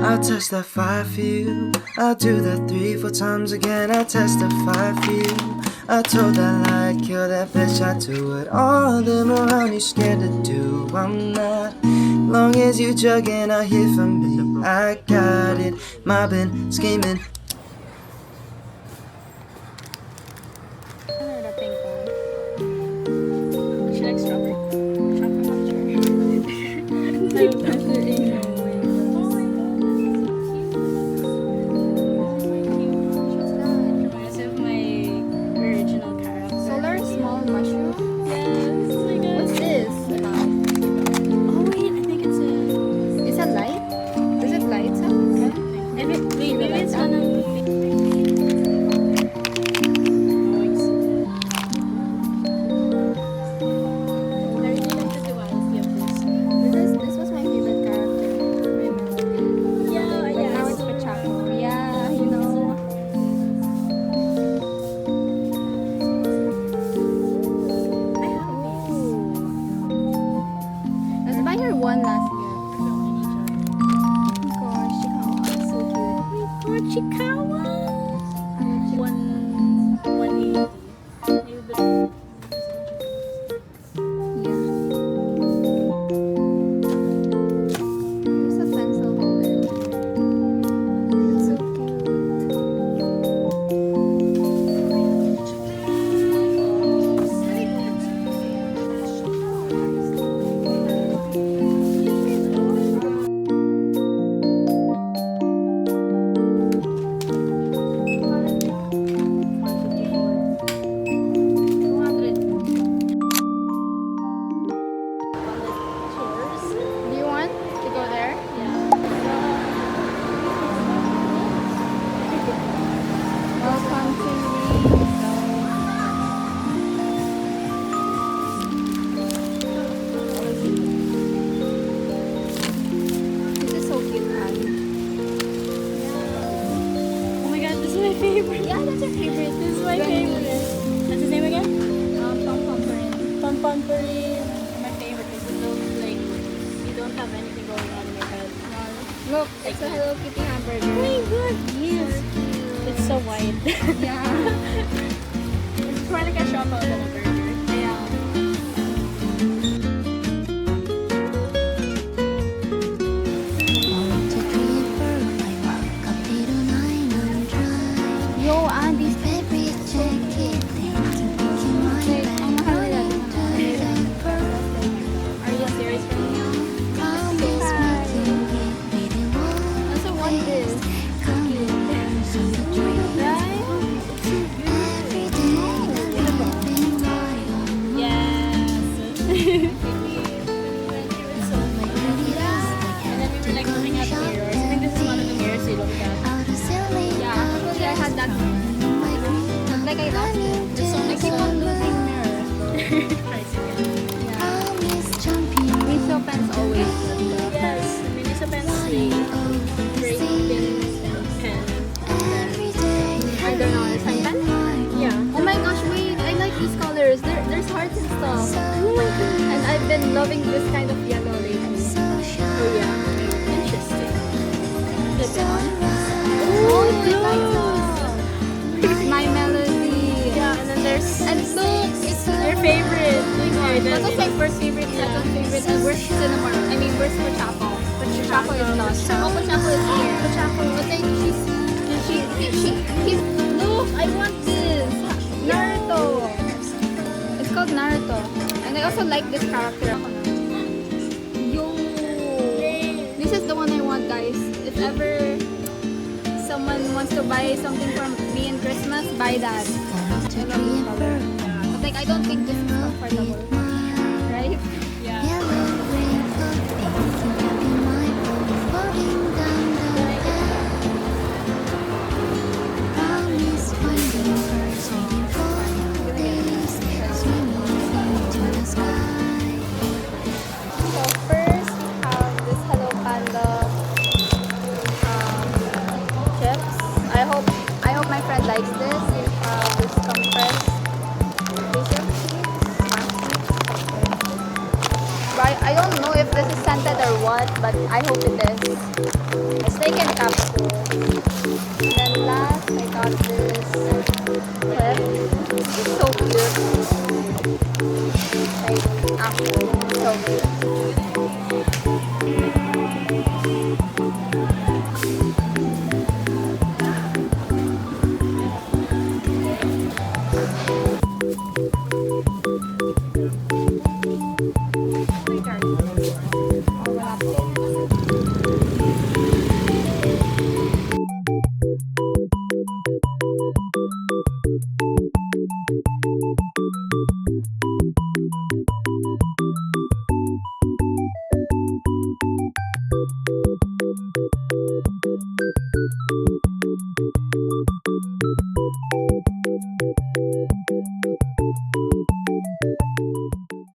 I testify for you. I'll do that 3-4 times again. I testify for you. I told that lie, I'd kill that bitch. I do what all them around you scared to do. I'm not. Long as you jugging, I hear from me. I got it. Mobbing, scheming. The pink one. She likes strawberry. One last year. Gosh, Chikawa, so cute. Oh, Chikawa. 180. Here's a pencil holder. It's so favorite. Yeah, that's your favorite. This is my favorite. What's his name again? Pom-Pom-Purin. My favorite because it looks like you don't have anything going on in your head. Look, it's a Hello Kitty hamburger. Oh my god, yes. It's so white. Yeah. It's more like a chocolate than a burger. Yeah. loving this kind of yellow lately. Oh yeah. Interesting. Look at Oh, I like those. My Melody. yeah, and then there's And look, it's your favorite. That was my first favorite, second favorite, and where's Cinnamon? I mean, where's Pochaco? Pochaco is lost. Oh, Pochaco is here. Pochaco. But then he's. Look, I want this. Naruto. It's called Naruto. And I also like this character. Yo. This is the one I want, guys. If ever someone wants to buy something from me in Christmas, buy that. I love this color. But like, I don't think this is comfortable. Right? So first we have this Hello Panda chips. I hope my friend likes this. We have this compressed piece of cheese. I don't know if this is scented or what, but I hope it is. A steak and capsule. And then last I got this clip. It's so cute. Like apple. So cute.